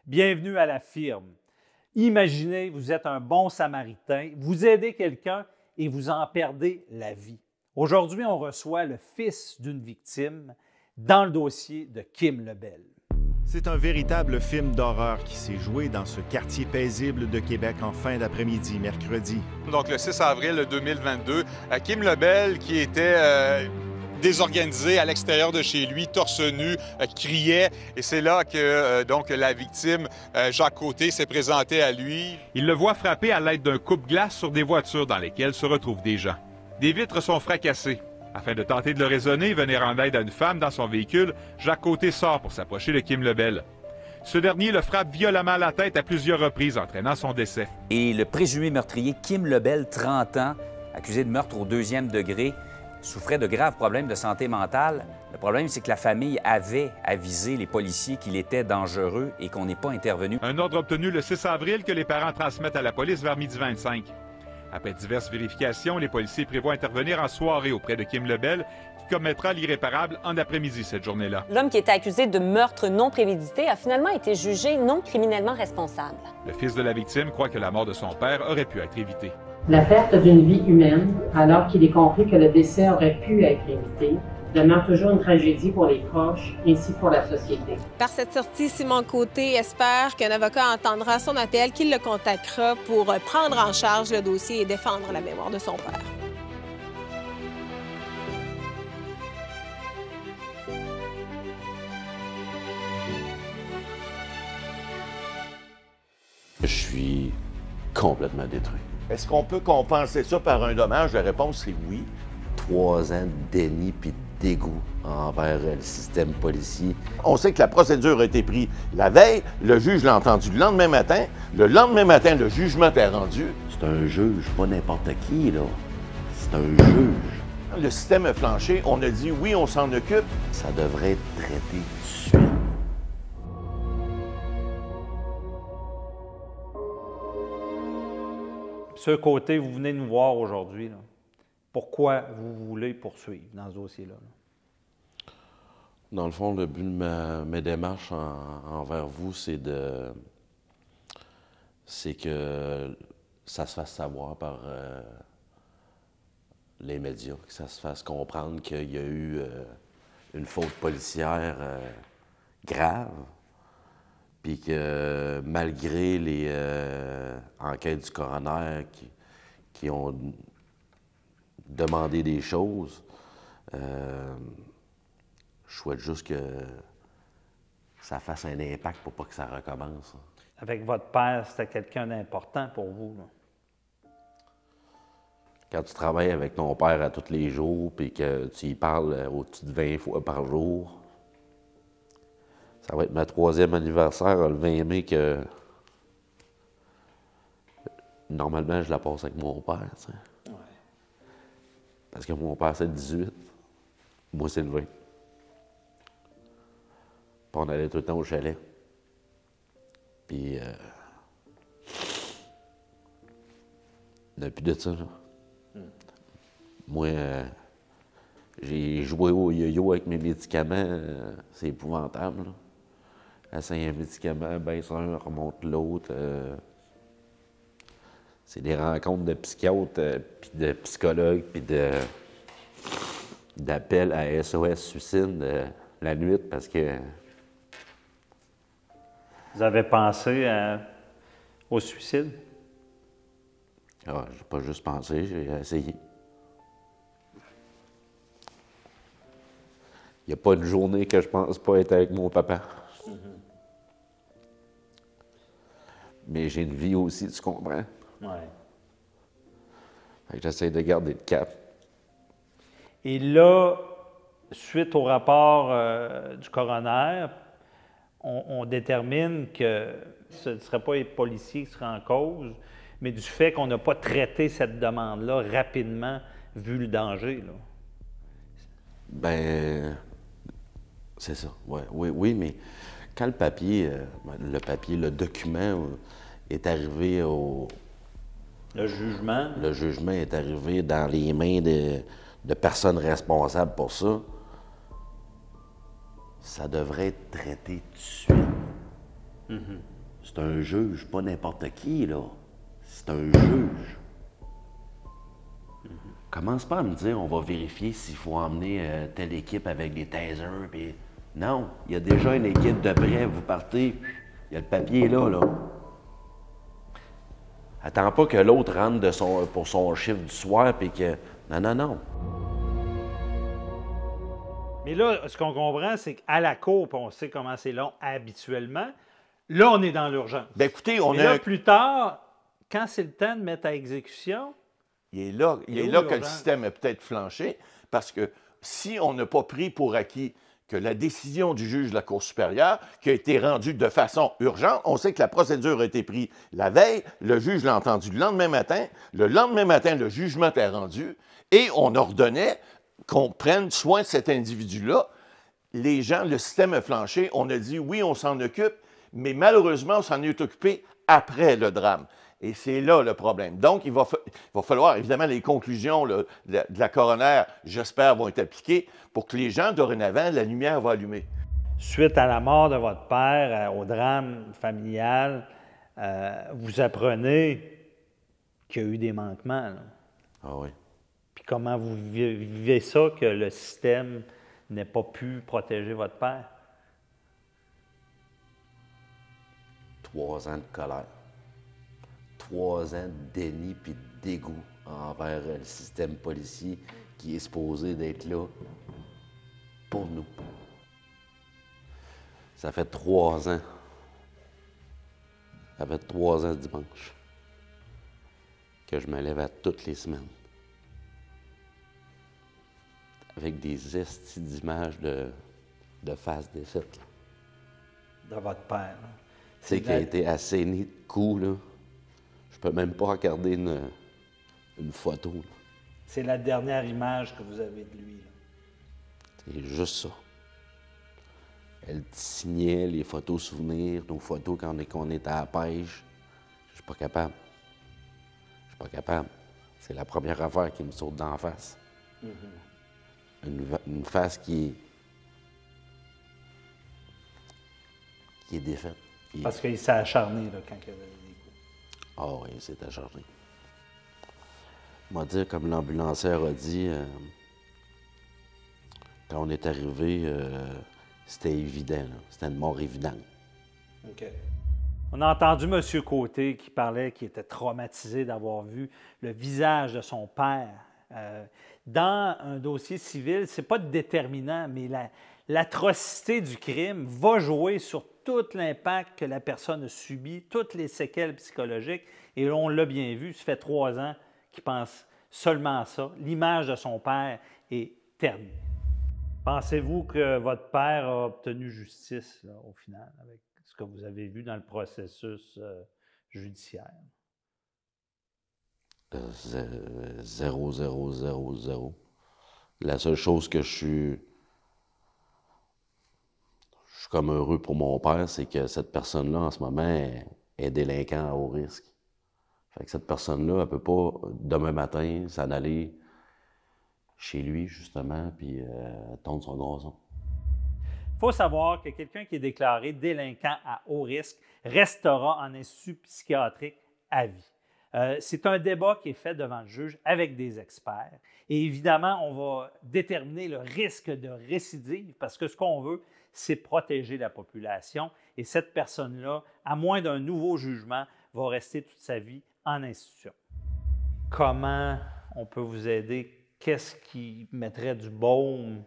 Bienvenue à la firme. Imaginez, vous êtes un bon samaritain, vous aidez quelqu'un et vous en perdez la vie. Aujourd'hui, on reçoit le fils d'une victime dans le dossier de Kim Lebel. C'est un véritable film d'horreur qui s'est joué dans ce quartier paisible de Québec en fin d'après-midi, mercredi. Donc le 6 avril 2022, Kim Lebel, qui était désorganisé à l'extérieur de chez lui, torse nu, criait. Et c'est là que donc la victime, Jacques Côté, s'est présenté à lui. Il le voit frapper à l'aide d'un coupe-glace sur des voitures dans lesquelles se retrouvent des gens. Des vitres sont fracassées. Afin de tenter de le raisonner et venir en aide à une femme dans son véhicule, Jacques Côté sort pour s'approcher de Kim Lebel. Ce dernier le frappe violemment à la tête à plusieurs reprises, entraînant son décès. Et le présumé meurtrier, Kim Lebel, 30 ans, accusé de meurtre au 2e degré, souffrait de graves problèmes de santé mentale. Le problème, c'est que la famille avait avisé les policiers qu'il était dangereux et qu'on n'est pas intervenu. Un ordre obtenu le 6 avril que les parents transmettent à la police vers 12h25. Après diverses vérifications, les policiers prévoient intervenir en soirée auprès de Kim Lebel, qui commettra l'irréparable en après-midi cette journée-là. L'homme qui était accusé de meurtre non prémédité a finalement été jugé non criminellement responsable. Le fils de la victime croit que la mort de son père aurait pu être évitée. La perte d'une vie humaine, alors qu'il est compris que le décès aurait pu être évité, demeure toujours une tragédie pour les proches ainsi pour la société. Par cette sortie, Simon Côté espère qu'un avocat entendra son appel, qu'il le contactera pour prendre en charge le dossier et défendre la mémoire de son père. Je suis complètement détruit. Est-ce qu'on peut compenser ça par un dommage? La réponse est oui. 3 ans de déni puis de dégoût envers le système policier. On sait que la procédure a été prise la veille, le juge l'a entendu le lendemain matin, le jugement est rendu. C'est un juge, pas n'importe qui, là. C'est un juge. Le système a flanché, on a dit oui, on s'en occupe. Ça devrait être traité tout de suite. Ce côté, vous venez nous voir aujourd'hui. Pourquoi vous voulez poursuivre dans ce dossier-là? Dans le fond, le but de mes démarches envers vous, c'est que ça se fasse savoir par les médias, que ça se fasse comprendre qu'il y a eu une faute policière grave, puis que malgré les enquêtes du coroner qui ont demandé des choses, je souhaite juste que ça fasse un impact pour pas que ça recommence. Avec votre père, c'était quelqu'un d'important pour vous, là. Quand tu travailles avec ton père à tous les jours, puis que tu y parles au-dessus de 20 fois par jour, ça va être ma 3e anniversaire, le 20 mai, que normalement, je la passe avec mon père, tu sais. Ouais. Parce que mon père, c'est le 18. Moi, c'est le 20. Puis on allait tout le temps au chalet. Puis, depuis de ça, là, moi, j'ai joué au yo-yo avec mes médicaments. C'est épouvantable, là. Essaye un médicament, baisse un, remonte l'autre. C'est des rencontres de psychiatres, puis de psychologues, puis d'appels à SOS Suicide la nuit, parce que... Vous avez pensé au suicide? Ah, j'ai pas juste pensé, j'ai essayé. Il n'y a pas une journée que je pense pas être avec mon papa. Mais j'ai une vie aussi, tu comprends? Oui. Fait que j'essaie de garder le cap. Et là, suite au rapport du coroner, on détermine que ce ne serait pas les policiers qui seraient en cause, mais du fait qu'on n'a pas traité cette demande-là rapidement, vu le danger, là. Ben, c'est ça. Ouais, oui, mais quand le papier, le document est arrivé au... Le jugement? Le jugement est arrivé dans les mains de personnes responsables pour ça. Ça devrait être traité tout de suite. C'est un juge, pas n'importe qui, là. C'est un juge. Commence pas à me dire, on va vérifier s'il faut emmener telle équipe avec des tasers, puis... Non, il y a déjà une équipe de près, vous partez, il y a le papier là. Attends pas que l'autre rentre pour son chiffre du soir, puis que... Non. Mais là, ce qu'on comprend, c'est qu'à la cour, puis on sait comment c'est long habituellement, là, on est dans l'urgence. Bien, écoutez, plus tard, quand c'est le temps de mettre à exécution... Il est là que le système est peut-être flanché, parce que si on n'a pas pris pour acquis que la décision du juge de la Cour supérieure, qui a été rendue de façon urgente, on sait que la procédure a été prise la veille, le juge l'a entendu le lendemain matin, le jugement est rendu, et on ordonnait qu'on prenne soin de cet individu-là. Les gens, le système a flanché, on a dit oui, on s'en occupe, mais malheureusement, on s'en est occupé après le drame. Et c'est là le problème. Donc, il va falloir, évidemment, les conclusions de la coroner, j'espère, vont être appliquées pour que les gens, dorénavant, la lumière va allumer. Suite à la mort de votre père, au drame familial, vous apprenez qu'il y a eu des manquements. Là. Ah oui. Puis comment vous vivez ça, que le système n'ait pas pu protéger votre père? 3 ans de colère. 3 ans de déni puis de dégoût envers le système policier qui est supposé d'être là pour nous. Ça fait 3 ans. Ça fait 3 ans dimanche que je me lève à toutes les semaines avec des estis d'images de face défaite. De votre père. C'est qui a été assaini de coups, là. Je peux même pas regarder une photo. Là. C'est la dernière image que vous avez de lui. Là. C'est juste ça. Elle signait les photos souvenirs, nos photos quand on était à la pêche. Je suis pas capable. C'est la première affaire qui me saute d'en face. Une face qui est défaite. Parce qu'il s'est acharné là, quand il y avait des coups. Ah oui, il s'est acharné. On va dire, comme l'ambulancière a dit, quand on est arrivé, c'était évident. Là. C'était une mort évidente. OK. On a entendu M. Côté qui parlait qu'il était traumatisé d'avoir vu le visage de son père. Dans un dossier civil, ce n'est pas déterminant, mais l'atrocité du crime va jouer sur tout l'impact que la personne a subi, toutes les séquelles psychologiques. Et on l'a bien vu, ça fait 3 ans qu'il pense seulement à ça. L'image de son père est ternie. Pensez-vous que votre père a obtenu justice là, au final, avec ce que vous avez vu dans le processus judiciaire? 0, 0, 0, 0. La seule chose que je suis comme heureux pour mon père, c'est que cette personne-là, en ce moment, est délinquant à haut risque. Fait que cette personne-là, elle ne peut pas, demain matin, s'en aller chez lui, justement, puis tondre son gazon. Il faut savoir que quelqu'un qui est déclaré délinquant à haut risque restera en institut psychiatrique à vie. C'est un débat qui est fait devant le juge avec des experts. Et évidemment, on va déterminer le risque de récidive parce que ce qu'on veut, c'est protéger la population. Et cette personne-là, à moins d'un nouveau jugement, va rester toute sa vie en institution. Comment on peut vous aider? Qu'est-ce qui mettrait du baume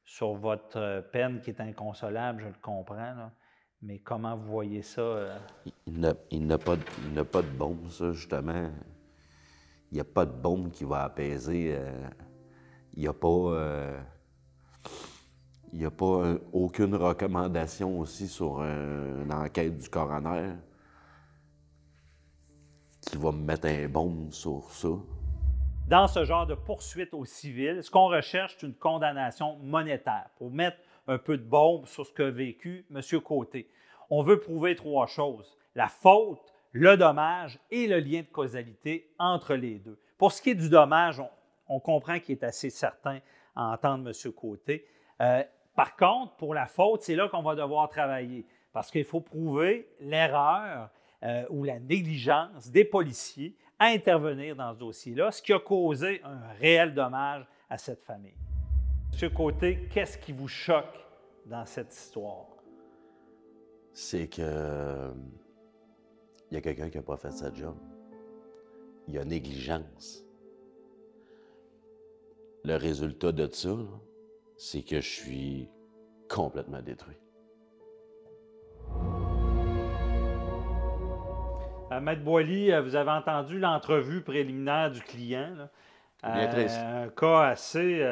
sur votre peine qui est inconsolable? Je le comprends, là. Mais comment vous voyez ça? Il n'a pas de baume, ça, justement. Il n'y a pas de baume qui va apaiser. Il n'y a pas aucune recommandation aussi sur une enquête du coroner qui va me mettre un baume sur ça. Dans ce genre de poursuite au civil, ce qu'on recherche, c'est une condamnation monétaire pour mettre un peu de baume sur ce qu'a vécu M. Côté. On veut prouver 3 choses, la faute, le dommage et le lien de causalité entre les deux. Pour ce qui est du dommage, on comprend qu'il est assez certain à entendre M. Côté. Par contre, pour la faute, c'est là qu'on va devoir travailler. Parce qu'il faut prouver l'erreur ou la négligence des policiers à intervenir dans ce dossier-là, ce qui a causé un réel dommage à cette famille. Monsieur Côté, qu'est-ce qui vous choque dans cette histoire? C'est que il y a quelqu'un qui n'a pas fait sa job. Il y a négligence. Le résultat de ça, c'est que je suis complètement détruit. Maître Boily, vous avez entendu l'entrevue préliminaire du client. Là. Bien triste. Un cas assez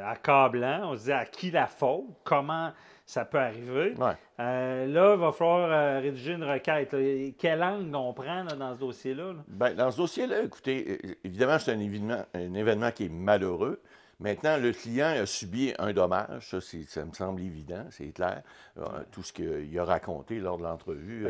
accablant. On se dit à qui la faute? Comment ça peut arriver? Ouais. Là, il va falloir rédiger une requête. Là. Quel angle on prend là, dans ce dossier-là? Là? Bien, dans ce dossier-là, écoutez, évidemment, c'est un événement qui est malheureux. Maintenant, le client a subi un dommage, ça me semble évident, c'est clair. Tout ce qu'il a raconté lors de l'entrevue,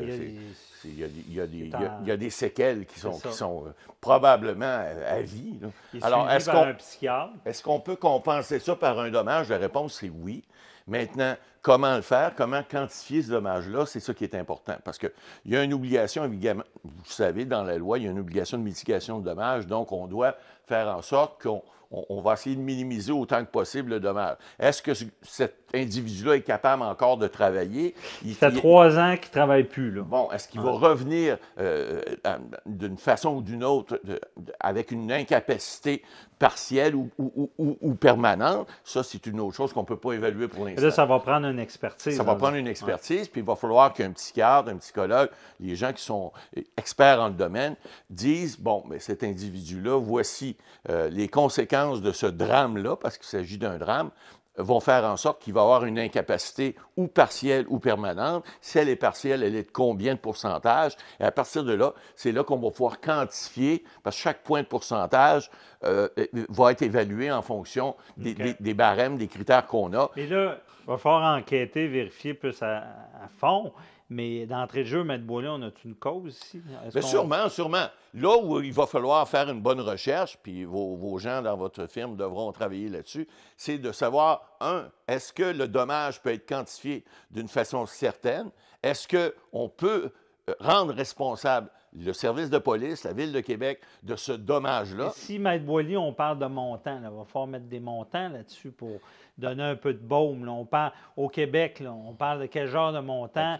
il y a des séquelles qui sont probablement à vie. Là. Alors, est-ce qu'on peut compenser ça par un dommage? La réponse, c'est oui. Maintenant, comment le faire, comment quantifier ce dommage-là, c'est ça qui est important. Parce qu'il y a une obligation, évidemment, vous savez, dans la loi, il y a une obligation de mitigation de dommages, donc on doit faire en sorte qu'on va essayer de minimiser autant que possible le dommage. Est-ce que cet individu-là est capable encore de travailler? Ça fait 3 ans qu'il ne travaille plus. Là. Bon, est-ce qu'il va revenir d'une façon ou d'une autre avec une incapacité partielle ou permanente? Ça, c'est une autre chose qu'on ne peut pas évaluer pour l'instant. Là, ça va prendre une expertise. Ça va prendre une expertise, puis il va falloir qu'un psychiatre, un psychologue, les gens qui sont experts en le domaine, disent, bon, mais cet individu-là, voici les conséquences de ce drame-là, parce qu'il s'agit d'un drame, vont faire en sorte qu'il va avoir une incapacité ou partielle ou permanente. Si elle est partielle, elle est de combien de pourcentage? Et à partir de là, c'est là qu'on va pouvoir quantifier, parce que chaque point de pourcentage va être évalué en fonction des barèmes, des critères qu'on a. Et là, il va falloir enquêter, vérifier plus à fond. Mais d'entrée de jeu, Maître Boily, on a une cause ici? Bien, sûrement. Là où il va falloir faire une bonne recherche, puis vos gens dans votre firme devront travailler là-dessus, c'est de savoir, est-ce que le dommage peut être quantifié d'une façon certaine? Est-ce qu'on peut rendre responsable le service de police, la Ville de Québec, de ce dommage-là? Et si, Maître Boily, on parle de montants, il va falloir mettre des montants là-dessus pour donner un peu de baume. Là. On parle, au Québec, là, on parle de quel genre de montant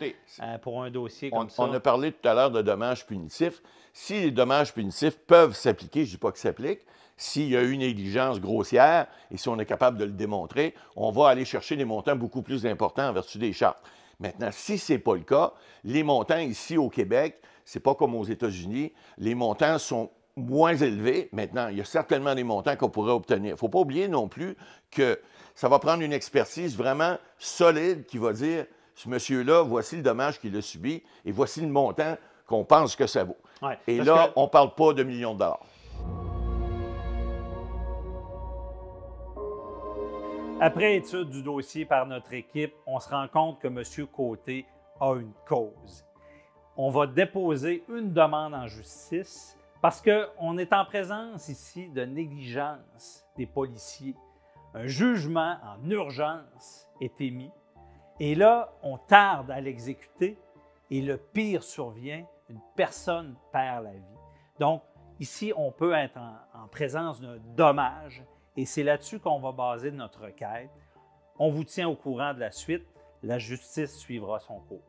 pour un dossier comme ça? On a parlé tout à l'heure de dommages punitifs. Si les dommages punitifs peuvent s'appliquer, je ne dis pas qu'ils s'appliquent, s'il y a eu une négligence grossière et si on est capable de le démontrer, on va aller chercher des montants beaucoup plus importants en vertu des chartes. Maintenant, si ce n'est pas le cas, les montants ici au Québec, ce n'est pas comme aux États-Unis, les montants sont moins élevés. Maintenant, il y a certainement des montants qu'on pourrait obtenir. Il ne faut pas oublier non plus que ça va prendre une expertise vraiment solide qui va dire, ce monsieur-là, voici le dommage qu'il a subi et voici le montant qu'on pense que ça vaut. Ouais, et là, on ne parle pas de millions de dollars. Après étude du dossier par notre équipe, on se rend compte que M. Côté a une cause. On va déposer une demande en justice parce qu'on est en présence ici de négligence des policiers. Un jugement en urgence est émis et là, on tarde à l'exécuter et le pire survient, une personne perd la vie. Donc, ici, on peut être en présence d'un dommage et c'est là-dessus qu'on va baser notre requête. On vous tient au courant de la suite. La justice suivra son cours.